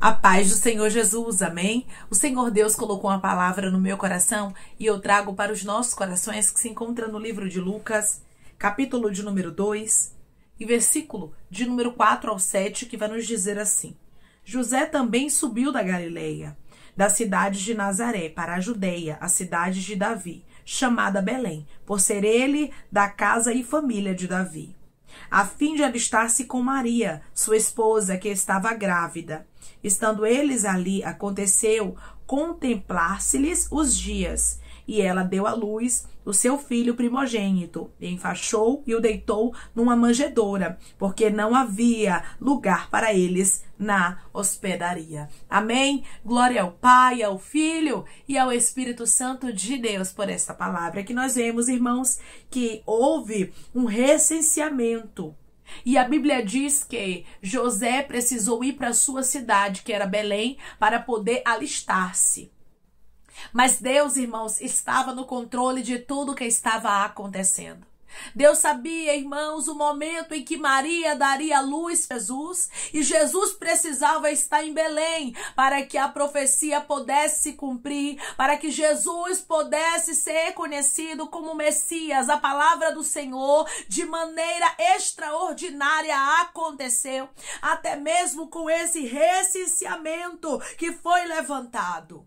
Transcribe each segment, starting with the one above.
A paz do Senhor Jesus, amém? O Senhor Deus colocou uma palavra no meu coração e eu trago para os nossos corações que se encontra no livro de Lucas, capítulo de número 2 e versículo de número 4 ao 7, que vai nos dizer assim: José também subiu da Galileia, da cidade de Nazaré, para a Judeia, a cidade de Davi, chamada Belém, por ser ele da casa e família de Davi, a fim de alistar-se com Maria, sua esposa, que estava grávida. Estando eles ali, aconteceu contemplar-se-lhes os dias, e ela deu à luz o seu filho primogênito, e enfaixou e o deitou numa manjedoura, porque não havia lugar para eles na hospedaria. Amém? Glória ao Pai, ao Filho e ao Espírito Santo de Deus por esta palavra que nós vemos, irmãos, que houve um recenseamento. E a Bíblia diz que José precisou ir para a sua cidade, que era Belém, para poder alistar-se. Mas Deus, irmãos, estava no controle de tudo que estava acontecendo. Deus sabia, irmãos, o momento em que Maria daria à luz Jesus, e Jesus precisava estar em Belém para que a profecia pudesse se cumprir, para que Jesus pudesse ser conhecido como Messias. A palavra do Senhor de maneira extraordinária aconteceu, até mesmo com esse recenseamento que foi levantado.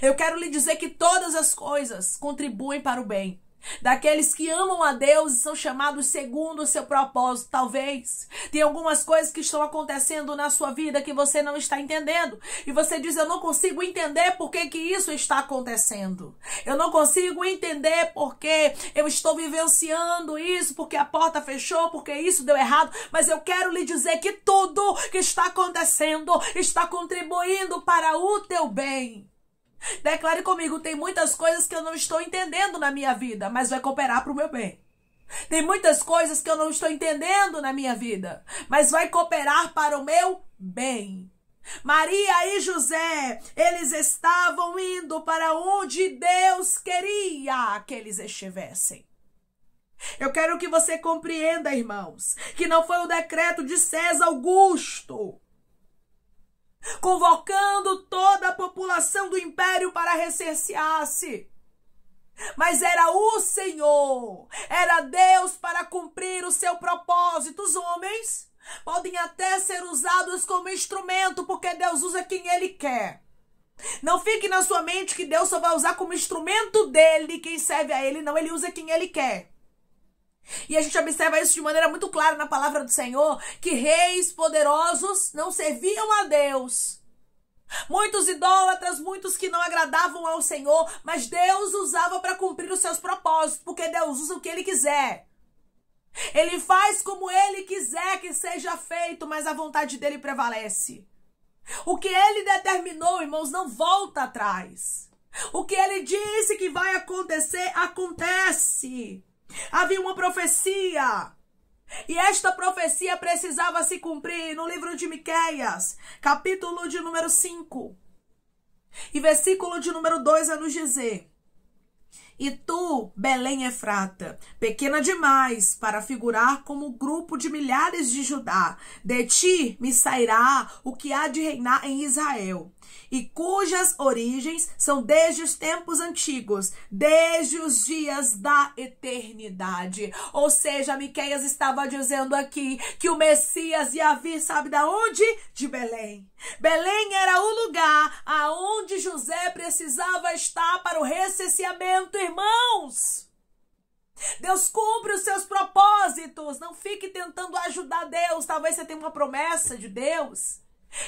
Eu quero lhe dizer que todas as coisas contribuem para o bem daqueles que amam a Deus e são chamados segundo o seu propósito. Talvez tem algumas coisas que estão acontecendo na sua vida que você não está entendendo, e você diz: eu não consigo entender por que isso está acontecendo, eu não consigo entender porque eu estou vivenciando isso, porque a porta fechou, porque isso deu errado. Mas eu quero lhe dizer que tudo que está acontecendo está contribuindo para o teu bem. Declare comigo: tem muitas coisas que eu não estou entendendo na minha vida, mas vai cooperar para o meu bem. Tem muitas coisas que eu não estou entendendo na minha vida, mas vai cooperar para o meu bem. Maria e José, eles estavam indo para onde Deus queria que eles estivessem. Eu quero que você compreenda, irmãos, que não foi o decreto de César Augusto convocando toda a população do império para recensear-se, mas era o Senhor, era Deus para cumprir o seu propósito. Os homens podem até ser usados como instrumento, porque Deus usa quem Ele quer. Não fique na sua mente que Deus só vai usar como instrumento dele quem serve a Ele. Não, Ele usa quem Ele quer. E a gente observa isso de maneira muito clara na palavra do Senhor, que reis poderosos não serviam a Deus. Muitos idólatras, muitos que não agradavam ao Senhor, mas Deus usava para cumprir os seus propósitos, porque Deus usa o que Ele quiser. Ele faz como Ele quiser que seja feito, mas a vontade dEle prevalece. O que Ele determinou, irmãos, não volta atrás. O que Ele disse que vai acontecer, acontece. Havia uma profecia, e esta profecia precisava se cumprir no livro de Miqueias, capítulo de número 5, e versículo de número 2 a nos dizer: E tu, Belém Efrata, pequena demais para figurar como grupo de milhares de Judá, de ti me sairá o que há de reinar em Israel, e cujas origens são desde os tempos antigos, desde os dias da eternidade. Ou seja, Miqueias estava dizendo aqui que o Messias ia vir, sabe da onde? De Belém. Belém era o lugar aonde José precisava estar para o recenseamento, irmãos. Deus cumpre os seus propósitos. Não fique tentando ajudar Deus. Talvez você tenha uma promessa de Deus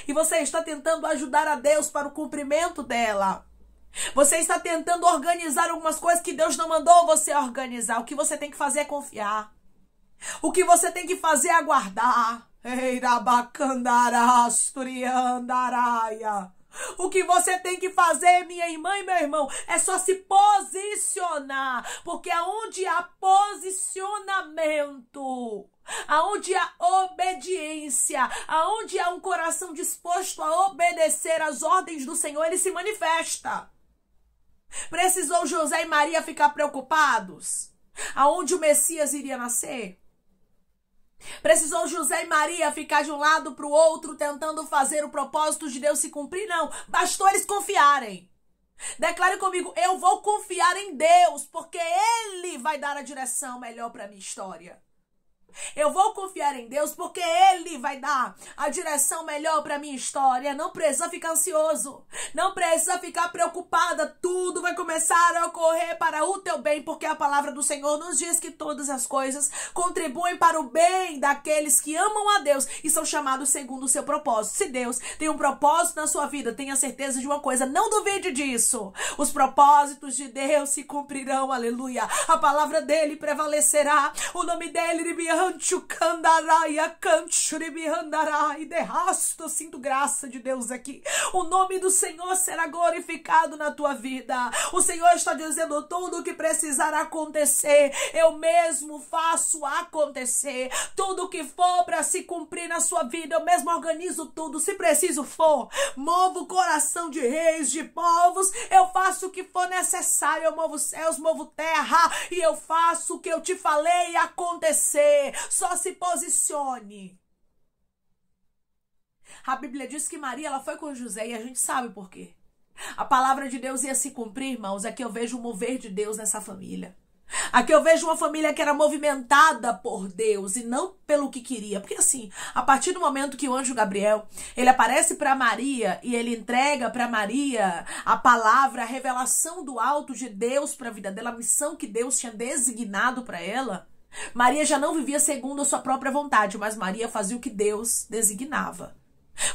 e você está tentando ajudar a Deus para o cumprimento dela. Você está tentando organizar algumas coisas que Deus não mandou você organizar. O que você tem que fazer é confiar. O que você tem que fazer é aguardar. O que você tem que fazer, minha irmã e meu irmão, é só se posicionar, porque aonde há posicionamento, aonde há obediência, aonde há um coração disposto a obedecer às ordens do Senhor, Ele se manifesta. Precisou José e Maria ficar preocupados aonde o Messias iria nascer? Precisou José e Maria ficar de um lado para o outro tentando fazer o propósito de Deus se cumprir? Não, bastou eles confiarem. Declare comigo, eu vou confiar em Deus, porque Ele vai dar a direção melhor para a minha história. Eu vou confiar em Deus porque Ele vai dar a direção melhor para minha história. Não precisa ficar ansioso, não precisa ficar preocupada. Tudo vai começar a ocorrer para o teu bem, porque a palavra do Senhor nos diz que todas as coisas contribuem para o bem daqueles que amam a Deus e são chamados segundo o seu propósito. Se Deus tem um propósito na sua vida, tenha certeza de uma coisa, não duvide disso. Os propósitos de Deus se cumprirão, aleluia. A palavra dele prevalecerá, o nome dele e derrasto, eu sinto graça de Deus aqui. O nome do Senhor será glorificado na tua vida. O Senhor está dizendo tudo o que precisar acontecer, eu mesmo faço acontecer. Tudo que for para se cumprir na sua vida, eu mesmo organizo tudo. Se preciso for, movo o coração de reis, de povos, eu faço o que for necessário. Eu movo céus, movo terra e eu faço o que eu te falei acontecer. Só se posicione. A Bíblia diz que Maria, ela foi com José e a gente sabe por quê. A palavra de Deus ia se cumprir, irmãos. Aqui eu vejo o mover de Deus nessa família. Aqui eu vejo uma família que era movimentada por Deus e não pelo que queria. Porque assim, a partir do momento que o anjo Gabriel, ele aparece para Maria e ele entrega para Maria a palavra, a revelação do alto de Deus para a vida dela, a missão que Deus tinha designado para ela, Maria já não vivia segundo a sua própria vontade, mas Maria fazia o que Deus designava.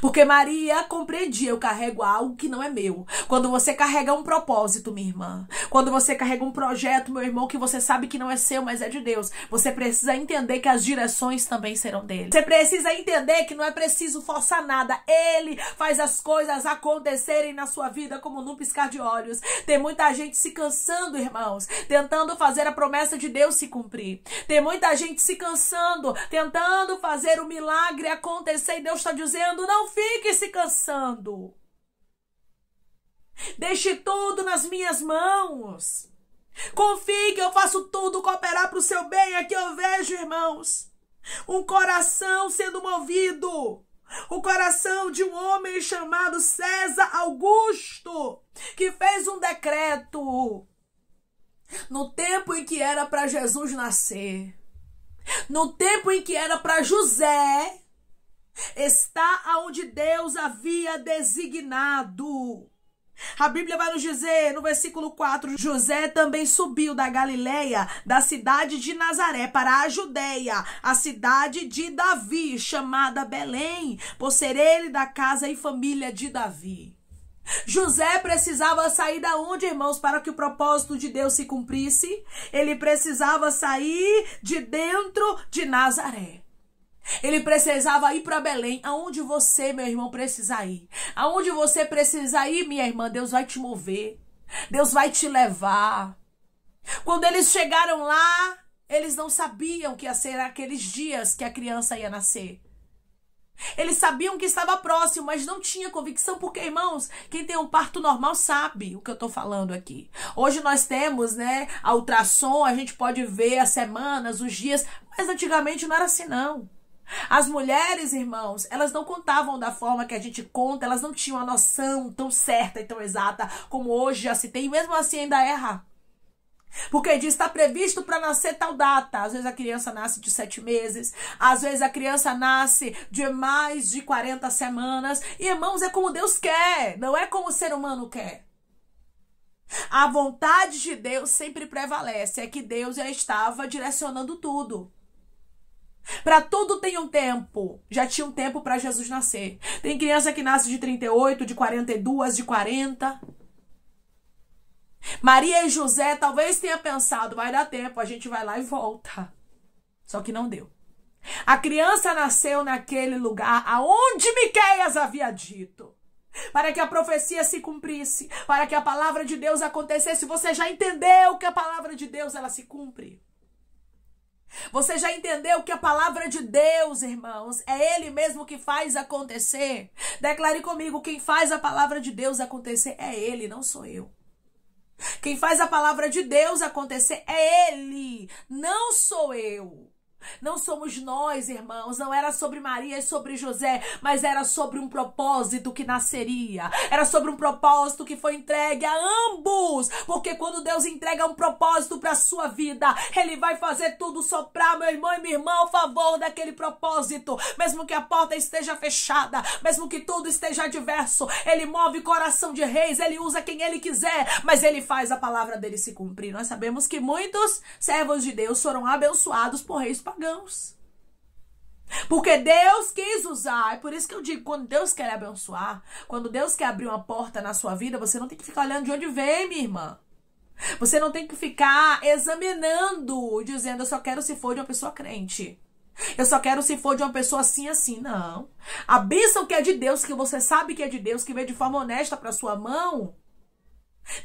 Porque Maria compreendia, eu carrego algo que não é meu. Quando você carrega um propósito, minha irmã, quando você carrega um projeto, meu irmão, que você sabe que não é seu, mas é de Deus, você precisa entender que as direções também serão dele. Você precisa entender que não é preciso forçar nada. Ele faz as coisas acontecerem na sua vida como num piscar de olhos. Tem muita gente se cansando, irmãos, tentando fazer a promessa de Deus se cumprir. Tem muita gente se cansando, tentando fazer o milagre acontecer, e Deus está dizendo, não fique se cansando. Deixe tudo nas minhas mãos. Confie que eu faço tudo cooperar para o seu bem. Aqui eu vejo, irmãos, um coração sendo movido. O coração de um homem chamado César Augusto, que fez um decreto no tempo em que era para Jesus nascer, no tempo em que era para José está aonde Deus havia designado. A Bíblia vai nos dizer no versículo 4, José também subiu da Galileia, da cidade de Nazaré, para a Judeia, a cidade de Davi, chamada Belém, por ser ele da casa e família de Davi. José precisava sair da onde, irmãos, para que o propósito de Deus se cumprisse? Ele precisava sair de dentro de Nazaré. Ele precisava ir para Belém, aonde você, meu irmão, precisa ir. Aonde você precisa ir, minha irmã, Deus vai te mover. Deus vai te levar. Quando eles chegaram lá, eles não sabiam que ia ser aqueles dias que a criança ia nascer. Eles sabiam que estava próximo, mas não tinha convicção, porque, irmãos, quem tem um parto normal sabe o que eu estou falando aqui. Hoje nós temos, né, a ultrassom, a gente pode ver as semanas, os dias, mas antigamente não era assim, não. As mulheres, irmãos, elas não contavam da forma que a gente conta, elas não tinham a noção tão certa e tão exata como hoje já se tem, e mesmo assim ainda erra. Porque diz, está previsto para nascer tal data. Às vezes a criança nasce de 7 meses, às vezes a criança nasce de mais de 40 semanas. E, irmãos, é como Deus quer, não é como o ser humano quer. A vontade de Deus sempre prevalece, é que Deus já estava direcionando tudo. Para tudo tem um tempo. Já tinha um tempo para Jesus nascer. Tem criança que nasce de 38, de 42, de 40. Maria e José talvez tenha pensado, vai dar tempo, a gente vai lá e volta. Só que não deu. A criança nasceu naquele lugar aonde Miqueias havia dito. Para que a profecia se cumprisse, para que a palavra de Deus acontecesse. Você já entendeu que a palavra de Deus ela se cumpre? Você já entendeu que a palavra de Deus, irmãos, é Ele mesmo que faz acontecer? Declare comigo, quem faz a palavra de Deus acontecer é Ele, não sou eu. Quem faz a palavra de Deus acontecer é Ele, não sou eu. Não somos nós, irmãos. Não era sobre Maria e sobre José, mas era sobre um propósito que nasceria. Era sobre um propósito que foi entregue a ambos. Porque quando Deus entrega um propósito para a sua vida, Ele vai fazer tudo soprar, meu irmão e minha irmã, ao favor daquele propósito. Mesmo que a porta esteja fechada, mesmo que tudo esteja adverso, Ele move coração de reis, Ele usa quem Ele quiser, mas Ele faz a palavra dele se cumprir. Nós sabemos que muitos servos de Deus foram abençoados por reis pagãos. Porque Deus quis usar. É por isso que eu digo, quando Deus quer abençoar, quando Deus quer abrir uma porta na sua vida, você não tem que ficar olhando de onde vem, minha irmã. Você não tem que ficar examinando, dizendo, eu só quero se for de uma pessoa crente. Eu só quero se for de uma pessoa assim, assim. Não. A bênção que é de Deus, que você sabe que é de Deus, que veio de forma honesta para sua mão,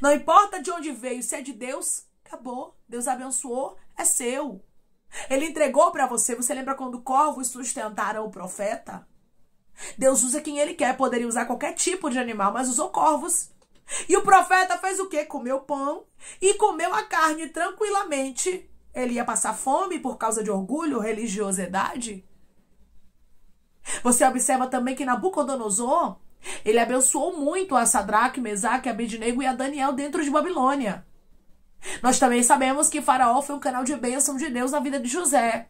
não importa de onde veio, se é de Deus, acabou. Deus abençoou, é seu. Ele entregou para você. Você lembra quando corvos sustentaram o profeta? Deus usa quem Ele quer. Poderia usar qualquer tipo de animal, mas usou corvos. E o profeta fez o quê? Comeu pão e comeu a carne tranquilamente. Ele ia passar fome por causa de orgulho, religiosidade? Você observa também que Nabucodonosor, ele abençoou muito a Sadraque, Mesaque, Abednego e a Daniel dentro de Babilônia. Nós também sabemos que Faraó foi um canal de bênção de Deus na vida de José.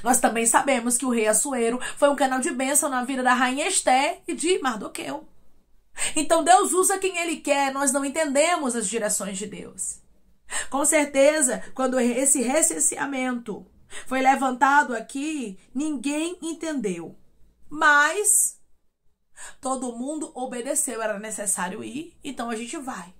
Nós também sabemos que o rei Assuero foi um canal de bênção na vida da rainha Esté e de Mardoqueu. Então Deus usa quem Ele quer, nós não entendemos as direções de Deus. Com certeza, quando esse recenseamento foi levantado aqui, ninguém entendeu. Mas todo mundo obedeceu, era necessário ir, então a gente vai.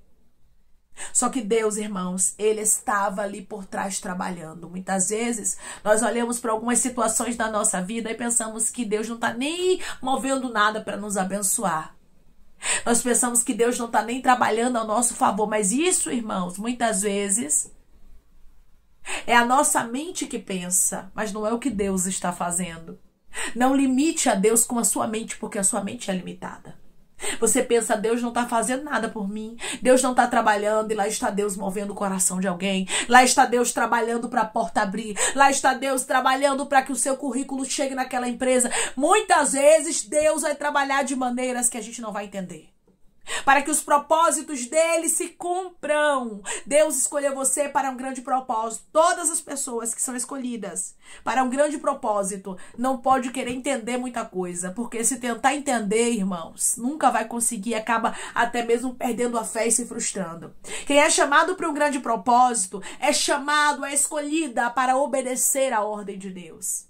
Só que Deus, irmãos, Ele estava ali por trás trabalhando. Muitas vezes nós olhamos para algumas situações da nossa vida e pensamos que Deus não está nem movendo nada para nos abençoar. Nós pensamos que Deus não está nem trabalhando ao nosso favor. Mas isso, irmãos, muitas vezes é a nossa mente que pensa, mas não é o que Deus está fazendo. Não limite a Deus com a sua mente, porque a sua mente é limitada. Você pensa, Deus não está fazendo nada por mim, Deus não está trabalhando, e lá está Deus movendo o coração de alguém, lá está Deus trabalhando para a porta abrir, lá está Deus trabalhando para que o seu currículo chegue naquela empresa. Muitas vezes Deus vai trabalhar de maneiras que a gente não vai entender, para que os propósitos dele se cumpram. Deus escolheu você para um grande propósito. Todas as pessoas que são escolhidas para um grande propósito não pode querer entender muita coisa, porque se tentar entender, irmãos, nunca vai conseguir, acaba até mesmo perdendo a fé e se frustrando. Quem é chamado para um grande propósito é chamado, é escolhida para obedecer à ordem de Deus.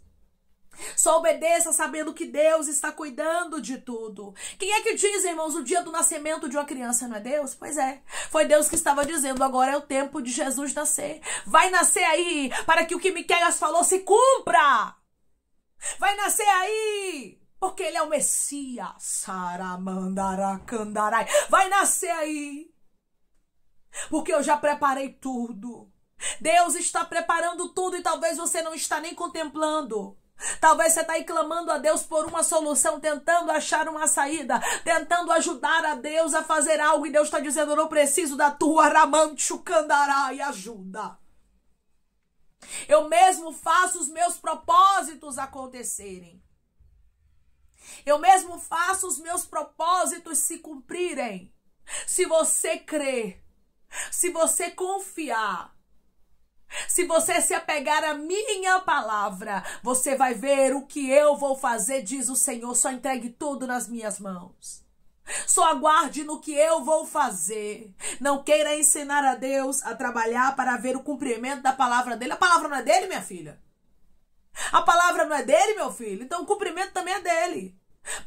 Só obedeça sabendo que Deus está cuidando de tudo. Quem é que diz, irmãos, o dia do nascimento de uma criança não é Deus? Pois é, foi Deus que estava dizendo, agora é o tempo de Jesus nascer. Vai nascer aí, para que o que Miqueias falou se cumpra. Vai nascer aí, porque ele é o Messias. Saramandaracandarai. Vai nascer aí, porque eu já preparei tudo. Deus está preparando tudo e talvez você não está nem contemplando. Talvez você está aí clamando a Deus por uma solução, tentando achar uma saída, tentando ajudar a Deus a fazer algo, e Deus está dizendo, eu não preciso da tua ramanchucandarai ajuda. Eu mesmo faço os meus propósitos acontecerem. Eu mesmo faço os meus propósitos se cumprirem. Se você crer, se você confiar, se você se apegar à minha palavra, você vai ver o que eu vou fazer, diz o Senhor. Só entregue tudo nas minhas mãos. Só aguarde no que eu vou fazer. Não queira ensinar a Deus a trabalhar para ver o cumprimento da palavra dele. A palavra não é dele, minha filha. A palavra não é dele, meu filho. Então o cumprimento também é dele.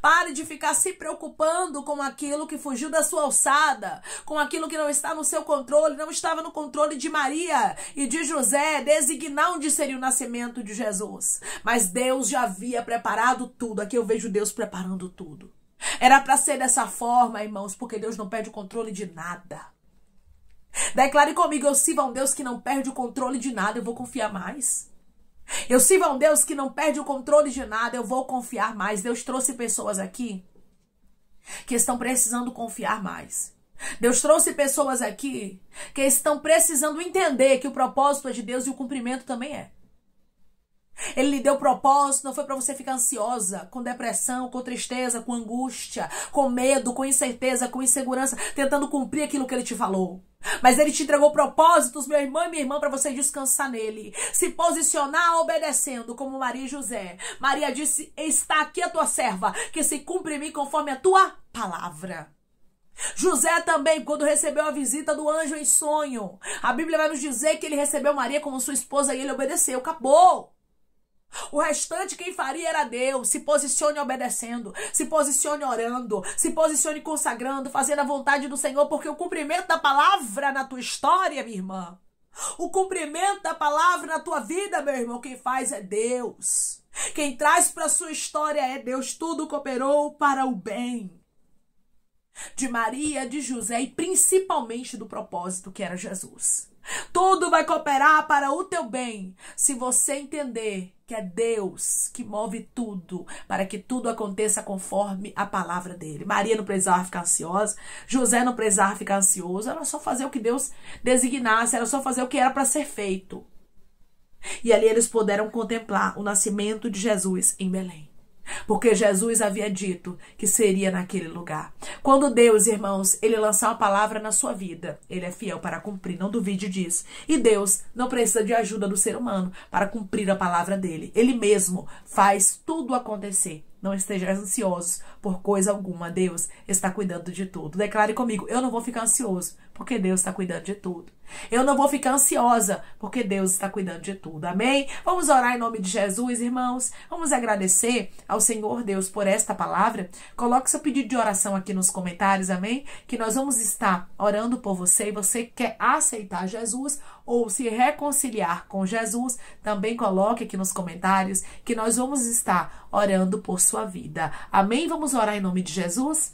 Pare de ficar se preocupando com aquilo que fugiu da sua alçada, com aquilo que não está no seu controle, não estava no controle de Maria e de José, designar onde seria o nascimento de Jesus. Mas Deus já havia preparado tudo. Aqui eu vejo Deus preparando tudo. Era para ser dessa forma, irmãos, porque Deus não perde o controle de nada. Declare comigo, eu sirvo a um Deus que não perde o controle de nada, eu vou confiar mais. Eu sirvo a um Deus que não perde o controle de nada, eu vou confiar mais. Deus trouxe pessoas aqui que estão precisando confiar mais. Deus trouxe pessoas aqui que estão precisando entender que o propósito é de Deus e o cumprimento também é. Ele lhe deu propósito, não foi para você ficar ansiosa, com depressão, com tristeza, com angústia, com medo, com incerteza, com insegurança, tentando cumprir aquilo que ele te falou. Mas ele te entregou propósitos, meu irmão e minha irmã, para você descansar nele. Se posicionar obedecendo, como Maria e José. Maria disse, está aqui a tua serva, que se cumpre em mim conforme a tua palavra. José também, quando recebeu a visita do anjo em sonho, a Bíblia vai nos dizer que ele recebeu Maria como sua esposa e ele obedeceu, acabou. O restante quem faria era Deus. Se posicione obedecendo, se posicione orando, se posicione consagrando, fazendo a vontade do Senhor, porque o cumprimento da palavra na tua história, minha irmã, o cumprimento da palavra na tua vida, meu irmão, quem faz é Deus. Quem traz para a sua história é Deus. Tudo cooperou para o bem de Maria, de José e principalmente do propósito que era Jesus. Tudo vai cooperar para o teu bem se você entender que é Deus que move tudo para que tudo aconteça conforme a palavra dele. Maria não precisava ficar ansiosa, José não precisava ficar ansioso, era só fazer o que Deus designasse, era só fazer o que era para ser feito. E ali eles puderam contemplar o nascimento de Jesus em Belém. Porque Jesus havia dito que seria naquele lugar. Quando Deus, irmãos, ele lançar uma palavra na sua vida, ele é fiel para cumprir, não duvide disso. E Deus não precisa de ajuda do ser humano para cumprir a palavra dele. Ele mesmo faz tudo acontecer. Não esteja ansiosos por coisa alguma. Deus está cuidando de tudo. Declare comigo, eu não vou ficar ansioso, porque Deus está cuidando de tudo. Eu não vou ficar ansiosa, porque Deus está cuidando de tudo. Amém? Vamos orar em nome de Jesus, irmãos. Vamos agradecer ao Senhor Deus por esta palavra. Coloque seu pedido de oração aqui nos comentários, amém? Que nós vamos estar orando por você e você quer aceitar Jesus ou se reconciliar com Jesus, também coloque aqui nos comentários que nós vamos estar orando por sua vida. Amém? Vamos orar em nome de Jesus?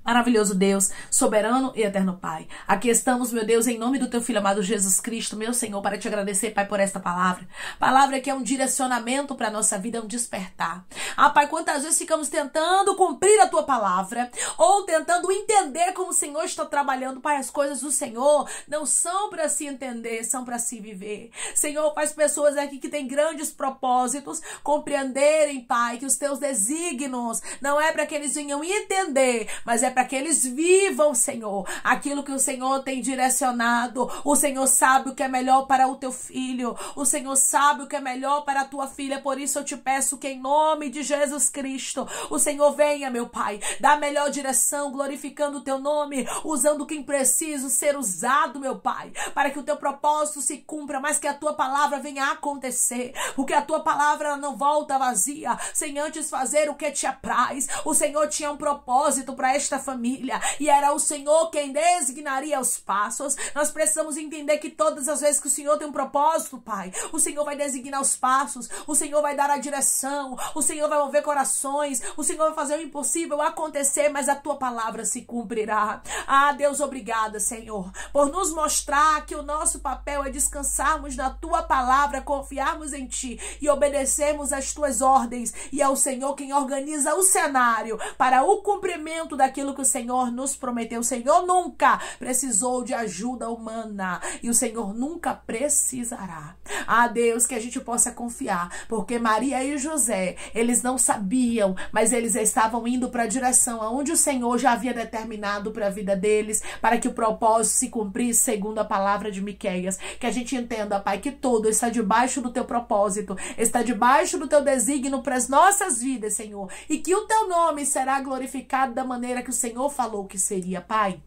Maravilhoso Deus, soberano e eterno Pai. Aqui estamos, meu Deus, em nome do teu Filho amado Jesus Cristo, meu Senhor, para te agradecer, Pai, por esta palavra. Palavra que é um direcionamento para a nossa vida, é um despertar. Ah, Pai, quantas vezes ficamos tentando cumprir a tua palavra ou tentando entender como o Senhor está trabalhando. Pai, as coisas do Senhor não são para se entender, são para se viver. Senhor, faz pessoas aqui que têm grandes propósitos compreenderem, Pai, que os teus desígnios não é para que eles venham entender, mas é para que eles vivam, Senhor, aquilo que o Senhor tem direcionado. O Senhor sabe o que é melhor para o teu filho. O Senhor sabe o que é melhor para a tua filha. Por isso eu te peço que em nome de Jesus Cristo, o Senhor venha, meu Pai, dá a melhor direção, glorificando o teu nome, usando quem precisa ser usado, meu Pai, para que o teu propósito se cumpra, mas que a tua palavra venha a acontecer, porque a tua palavra ela não volta vazia, sem antes fazer o que te apraz. O Senhor tinha um propósito para esta família e era o Senhor quem designaria os passos. Nós precisamos entender que todas as vezes que o Senhor tem um propósito, Pai, o Senhor vai designar os passos, o Senhor vai dar a direção, o Senhor vai mover corações, o Senhor vai fazer o impossível acontecer, mas a tua palavra se cumprirá. Ah, Deus, obrigada, Senhor, por nos mostrar que o nosso papel é descansarmos na tua palavra, confiarmos em ti e obedecermos às tuas ordens, e é o Senhor quem organiza o cenário para o cumprimento daquilo que o Senhor nos prometeu. O Senhor nunca precisou de ajuda humana e o Senhor nunca precisará. Ah, Deus, que a gente possa confiar, porque Maria e José, eles não sabiam, mas eles estavam indo para a direção aonde o Senhor já havia determinado para a vida deles, para que o propósito se cumprisse segundo a palavra de Miqueias. Que a gente entenda, Pai, que tudo está debaixo do teu propósito, está debaixo do teu desígnio para as nossas vidas, Senhor, e que o teu nome será glorificado da maneira que o Senhor falou que seria, Pai.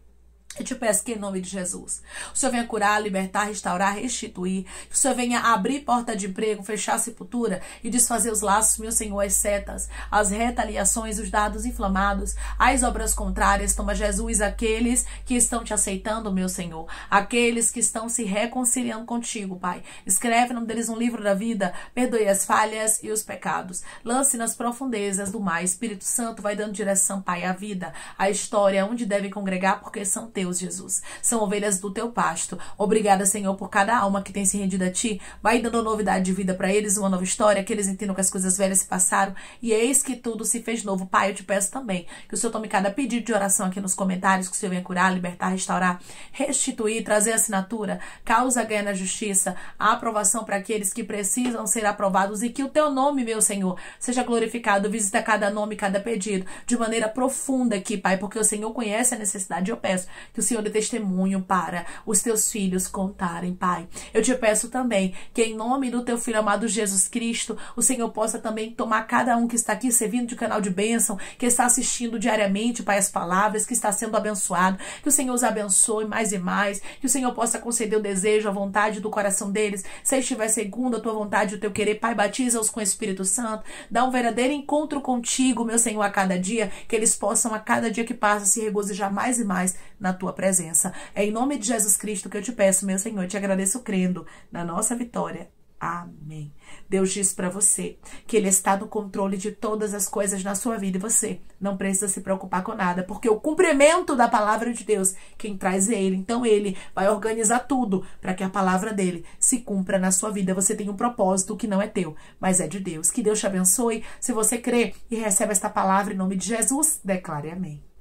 Eu te peço que em nome de Jesus, o Senhor venha curar, libertar, restaurar, restituir. Que o Senhor venha abrir porta de emprego, fechar a sepultura e desfazer os laços, meu Senhor, as setas, as retaliações, os dardos inflamados, as obras contrárias. Toma, Jesus, aqueles que estão te aceitando, meu Senhor, aqueles que estão se reconciliando contigo, Pai. Escreve o nome deles no livro da vida, perdoe as falhas e os pecados. Lance nas profundezas do mar. Espírito Santo vai dando direção, Pai, à vida, à história, onde devem congregar, porque são teus. Deus, Jesus. São ovelhas do teu pasto. Obrigada, Senhor, por cada alma que tem se rendido a ti. Vai dando novidade de vida para eles, uma nova história, que eles entendam que as coisas velhas se passaram e eis que tudo se fez novo. Pai, eu te peço também que o Senhor tome cada pedido de oração aqui nos comentários, que o Senhor venha curar, libertar, restaurar, restituir, trazer assinatura, causa ganha na justiça, a aprovação para aqueles que precisam ser aprovados e que o teu nome, meu Senhor, seja glorificado. Visita cada nome, cada pedido de maneira profunda aqui, Pai, porque o Senhor conhece a necessidade. Eu peço que o Senhor dê testemunho para os teus filhos contarem, Pai. Eu te peço também que em nome do teu Filho amado Jesus Cristo, o Senhor possa também tomar cada um que está aqui servindo de canal de bênção, que está assistindo diariamente, Pai, as palavras, que está sendo abençoado, que o Senhor os abençoe mais e mais, que o Senhor possa conceder o desejo, a vontade do coração deles, se estiver segundo a tua vontade e o teu querer, Pai, batiza-os com o Espírito Santo, dá um verdadeiro encontro contigo, meu Senhor, a cada dia, que eles possam a cada dia que passa se regozijar mais e mais na tua presença. É em nome de Jesus Cristo que eu te peço, meu Senhor, eu te agradeço crendo na nossa vitória. Amém. Deus diz para você que Ele está no controle de todas as coisas na sua vida e você não precisa se preocupar com nada, porque o cumprimento da palavra de Deus, quem traz é Ele. Então Ele vai organizar tudo para que a palavra dele se cumpra na sua vida. Você tem um propósito que não é teu, mas é de Deus. Que Deus te abençoe. Se você crê e recebe esta palavra em nome de Jesus, declare amém.